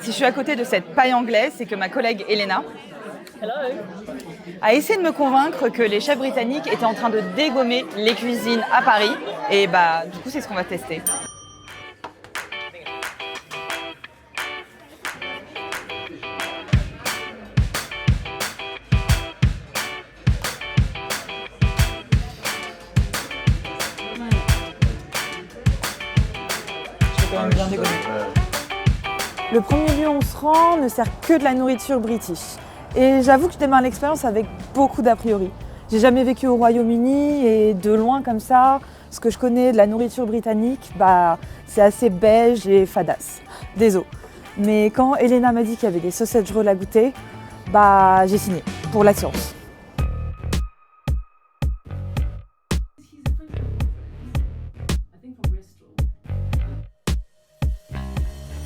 Si je suis à côté de cette paille anglaise, c'est que ma collègue Elena a essayé de me convaincre que les chefs britanniques étaient en train de dégommer les cuisines à Paris. Et du coup, c'est ce qu'on va tester. Je vais quand même bien dégommer. Le premier lieu où on se rend ne sert que de la nourriture british. Et j'avoue que je démarre l'expérience avec beaucoup d'a priori. J'ai jamais vécu au Royaume-Uni et de loin comme ça, ce que je connais de la nourriture britannique, c'est assez beige et fadasse. Désolé. Mais quand Elena m'a dit qu'il y avait des sausage rolls à goûter, j'ai signé pour l'assurance.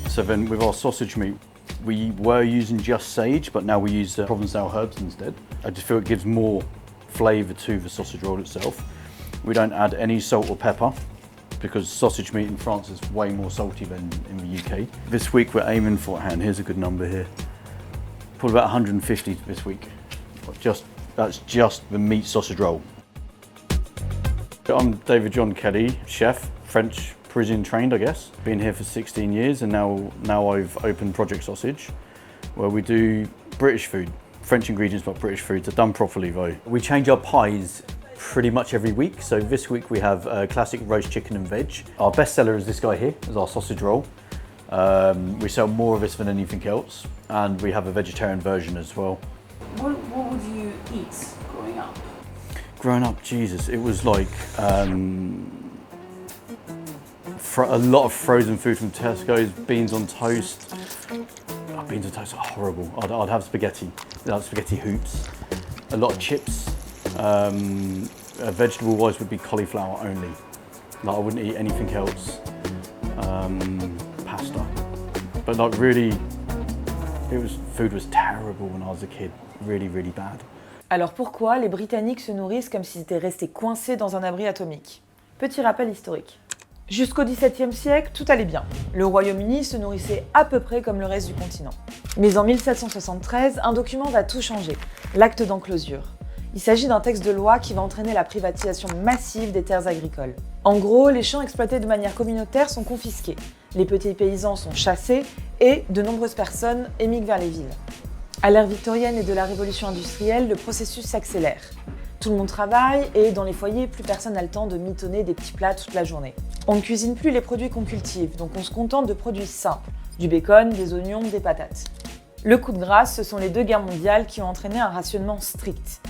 So then with our sausage meat, we were using just sage, but now we use Provençal herbs instead. I just feel it gives more flavour to the sausage roll itself. We don't add any salt or pepper because sausage meat in France is way more salty than in the UK. This week we're aiming for, here's a good number here, probably about 150 this week. That's just the meat sausage roll. I'm David John Kelly, chef, French Parisian trained, I guess. Been here for 16 years and now I've opened Project Sausage, where we do British food. French ingredients but British foods are done properly though. We change our pies pretty much every week. So this week we have classic roast chicken and veg. Our best seller is this guy here, is our sausage roll. We sell more of this than anything else, and we have a vegetarian version as well. What would you eat growing up? Growing up, Jesus, it was like a lot of frozen food from Tesco's, beans on toast. Oh, beans on toast are horrible. I'd have spaghetti, spaghetti hoops, a lot of chips. Vegetable-wise would be cauliflower only. Like I wouldn't eat anything else. Pasta. But like really, food was terrible when I was a kid. Really, really bad. Alors pourquoi les Britanniques se nourrissent comme s'ils étaient restés coincés dans un abri atomique? Petit rappel historique. Jusqu'au XVIIe siècle, tout allait bien. Le Royaume-Uni se nourrissait à peu près comme le reste du continent. Mais en 1773, un document va tout changer, l'acte d'enclosure. Il s'agit d'un texte de loi qui va entraîner la privatisation massive des terres agricoles. En gros, les champs exploités de manière communautaire sont confisqués, les petits paysans sont chassés et de nombreuses personnes émigrent vers les villes. À l'ère victorienne et de la révolution industrielle, le processus s'accélère. Tout le monde travaille et dans les foyers, plus personne n'a le temps de mitonner des petits plats toute la journée. On ne cuisine plus les produits qu'on cultive, donc on se contente de produits simples, du bacon, des oignons, des patates. Le coup de grâce, ce sont les deux guerres mondiales qui ont entraîné un rationnement strict.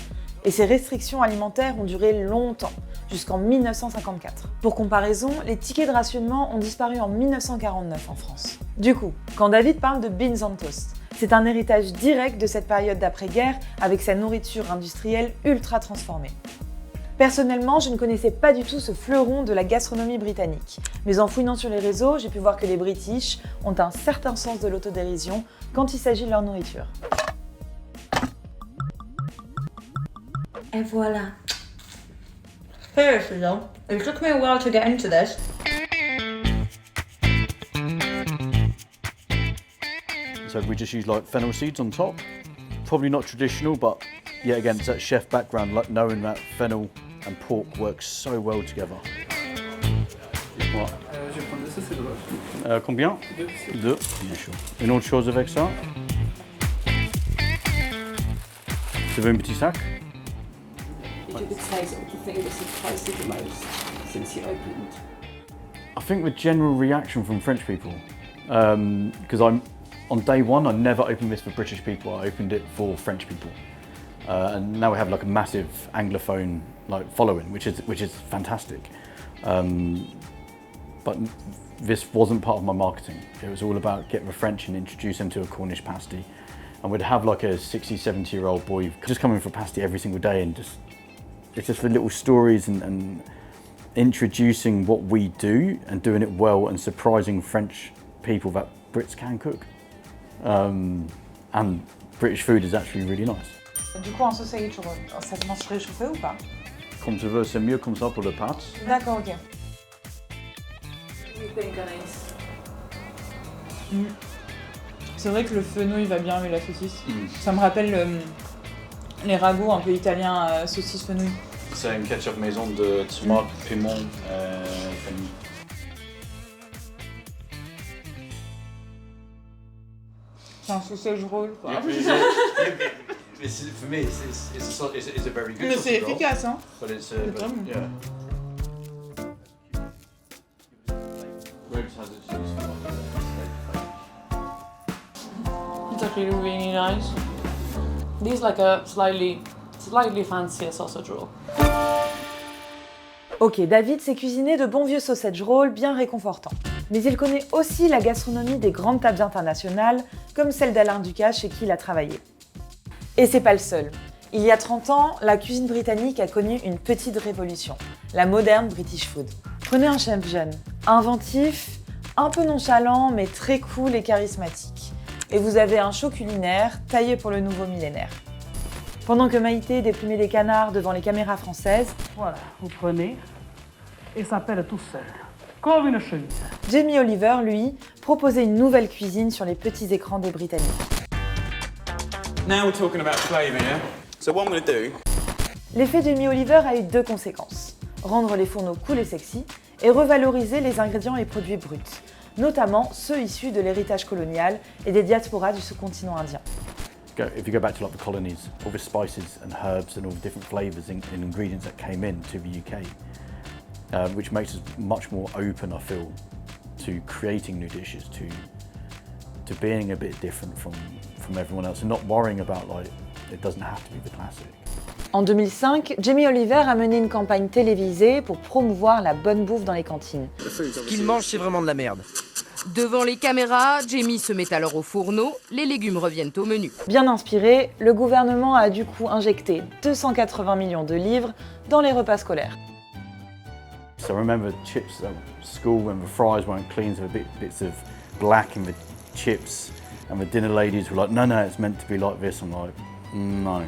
Et ces restrictions alimentaires ont duré longtemps, jusqu'en 1954. Pour comparaison, les tickets de rationnement ont disparu en 1949 en France. Du coup, quand David parle de beans on toast, c'est un héritage direct de cette période d'après-guerre avec sa nourriture industrielle ultra transformée. Personnellement, je ne connaissais pas du tout ce fleuron de la gastronomie britannique. Mais en fouinant sur les réseaux, j'ai pu voir que les British ont un certain sens de l'autodérision quand il s'agit de leur nourriture. Et voilà. Seriously though, it took me a while to get into this. So we just use like fennel seeds on top. Probably not traditional, but yeah, again, it's that chef background, like knowing that fennel and pork work so well together. Voilà. Je vais prendre de ça, c'est dommage. Combien? Deux. Bien sûr. Une autre chose avec ça? Tu veux un petit sac? If you could say sort of the thing that surprised you the most since you opened? I think the general reaction from French people, because on day one I never opened this for British people, I opened it for French people. And now we have like a massive anglophone like following, which is fantastic. But this wasn't part of my marketing. It was all about get the French and introduce them to a Cornish pasty. And we'd have like a 60, 70-year-old boy just coming for pasty every single day, and it's just the little stories and introducing what we do and doing it well and surprising French people that Brits can cook. And British food is actually really nice. Du coup, un sausage roll, ça se mange réchauffé ou pas? Comme tu veux, c'est mieux comme ça pour les pâtes. D'accord, ok. You think, Anaïs? C'est C'est vrai que le fenouil va bien avec la saucisse. Ça me rappelle les ragots un peu italiens, saucisse fenouil. C'est un ketchup maison de tomates, piment, fenouil. C'est un sausage roll quoi. For me, it's a very good. Mais c'est efficace hein. But it's C'est très bon. yeah. Ribs has its use for It's actually really nice. These like a slightly fancier sausage roll. Ok, David s'est cuisiné de bons vieux sausage rolls bien réconfortants. Mais il connaît aussi la gastronomie des grandes tables internationales, comme celle d'Alain Ducasse chez qui il a travaillé. Et c'est pas le seul. Il y a 30 ans, la cuisine britannique a connu une petite révolution, la moderne British food. Prenez un chef jeune, inventif, un peu nonchalant, mais très cool et charismatique. Et vous avez un show culinaire taillé pour le nouveau millénaire. Pendant que Maïté déplumait des canards devant les caméras françaises, Voilà, vous prenez et ça pèle tout seul, comme une chemise. Jamie Oliver, lui, proposait une nouvelle cuisine sur les petits écrans des Britanniques. Now we're talking about flavour, yeah? So what I'm going to do... L'effet Jamie Oliver a eu deux conséquences. Rendre les fourneaux cool et sexy et revaloriser les ingrédients et produits bruts, notamment ceux issus de l'héritage colonial et des diasporas du sous-continent indien. If you go back to like the colonies, all the spices and herbs and all the different flavours and ingredients that came in to the UK, which makes us much more open, I feel, to creating new dishes, to being a bit different from everyone else and not worrying about like it doesn't have to be the classic. En 2005, Jamie Oliver a mené une campagne télévisée pour promouvoir la bonne bouffe dans les cantines. Ce qu'il mange, c'est vraiment de la merde. Devant les caméras, Jamie se met alors au fourneau, les légumes reviennent au menu. Bien inspiré, le gouvernement a du coup injecté 280 millions de livres dans les repas scolaires. So I remember chips at school when the fries weren't clean, so bits of black in the chips, and the dinner ladies were like, no, it's meant to be like this. I'm like, no.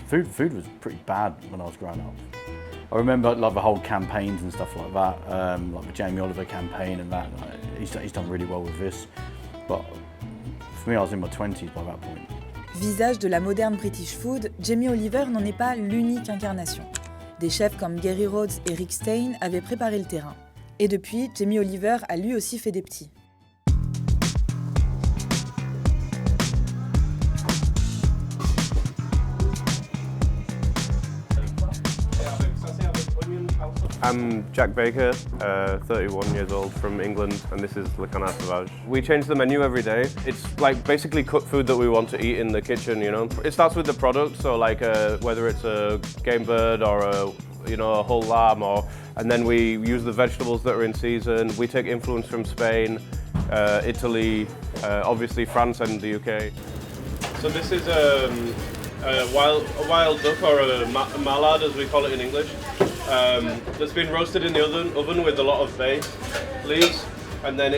Food was pretty bad when I was growing up. I remember like the whole campaigns and stuff like that, like the Jamie Oliver campaign and that. He's done really well with this, but for me, I was in my 20s by that point. Visage de la moderne British food, Jamie Oliver n'en est pas l'unique incarnation. Des chefs comme Gary Rhodes et Rick Stein avaient préparé le terrain. Et depuis, Jamie Oliver a lui aussi fait des petits. I'm Jack Baker, 31 years old from England, and this is Le Canard Sauvage. We change the menu every day. It's like basically cooked food that we want to eat in the kitchen, you know. It starts with the product, so like whether it's a game bird or a whole lamb, and then we use the vegetables that are in season. We take influence from Spain, Italy, obviously France and the UK. So this is a wild duck, or a mallard as we call it in English. That's been roasted in the oven with a lot of bay leaves, and then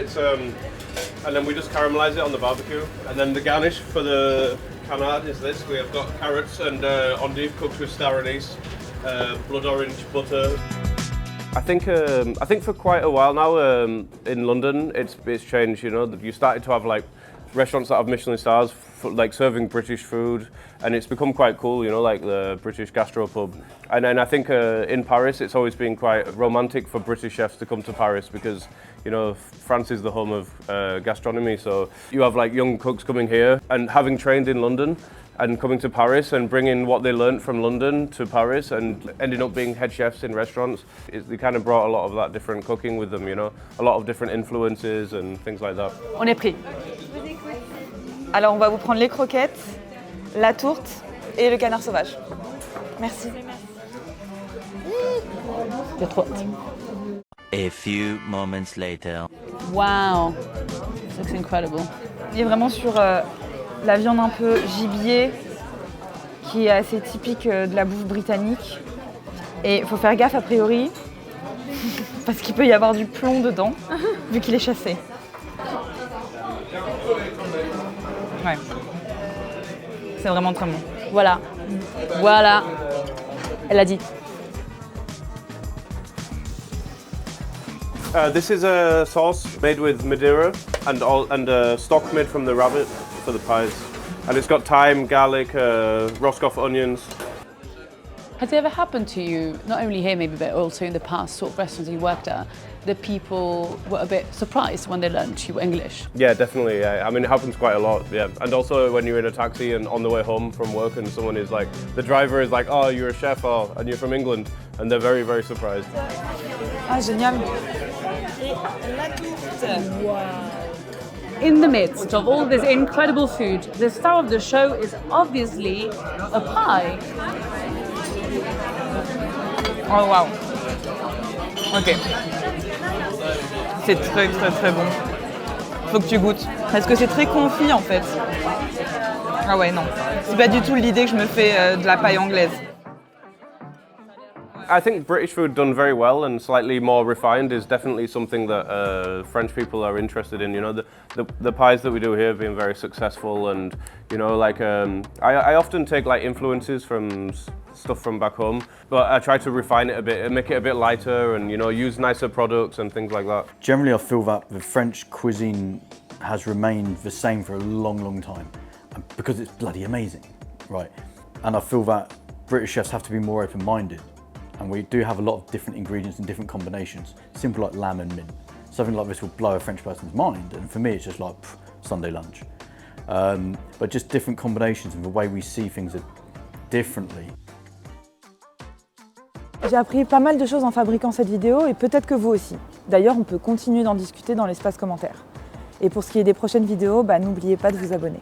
we just caramelize it on the barbecue. And then the garnish for the canard is this. We have got carrots and endive cooked with star anise, blood orange butter. I think for quite a while now in London it's changed. You know, you started to have like restaurants that have Michelin stars, like serving British food, and it's become quite cool, you know, like the British gastropub. And then I think in Paris it's always been quite romantic for British chefs to come to Paris because, you know, France is the home of gastronomy, so you have like young cooks coming here and having trained in London and coming to Paris and bringing what they learnt from London to Paris and ending up being head chefs in restaurants. They kind of brought a lot of that different cooking with them, you know, a lot of different influences and things like that. On est pris. Alors on va vous prendre les croquettes, la tourte et le canard sauvage. Merci. Il y a trop hâte. A few moments later. Wow, this looks incredible. Il est vraiment sur la viande un peu gibier qui est assez typique de la bouffe britannique. Et il faut faire gaffe a priori parce qu'il peut y avoir du plomb dedans vu qu'il est chassé. Ouais. C'est vraiment très bon. Voilà. Voilà. Elle a dit. This is a sauce made with Madeira and stock made from the rabbit for the pies. And it's got thyme, garlic, Roscoff onions. Has it ever happened to you, not only here maybe, but also in the past sort of restaurants you worked at, that people were a bit surprised when they learned you were English? Yeah, definitely. Yeah. I mean, it happens quite a lot. Yeah, and also when you're in a taxi and on the way home from work, and someone is like, the driver is like, "Oh, you're a chef, oh, and you're from England," and they're very, very surprised. Ah, génial. In the midst of all this incredible food, the star of the show is obviously a pie. Oh wow. Ok. C'est très très très bon. Faut que tu goûtes. Parce que c'est très confit en fait. Ah ouais, non. C'est pas du tout l'idée que je me fais de la paille anglaise. I think British food done very well and slightly more refined is definitely something that French people are interested in. You know, the pies that we do here have been very successful, and you know, like I often take like influences from stuff from back home, but I try to refine it a bit and make it a bit lighter, and you know, use nicer products and things like that. Generally, I feel that the French cuisine has remained the same for a long, long time, because it's bloody amazing, right? And I feel that British chefs have to be more open-minded. And we do have a lot of different ingredients and different combinations. Simple like lamb and mint. Something like this will blow a French person's mind, and for me it's just like Sunday lunch. But just different combinations and the way we see things differently. J'ai appris pas mal de choses en fabriquant cette vidéo et peut-être que vous aussi. D'ailleurs, on peut continuer d'en discuter dans l'espace commentaire. Et pour ce qui est des prochaines vidéos, n'oubliez pas de vous abonner.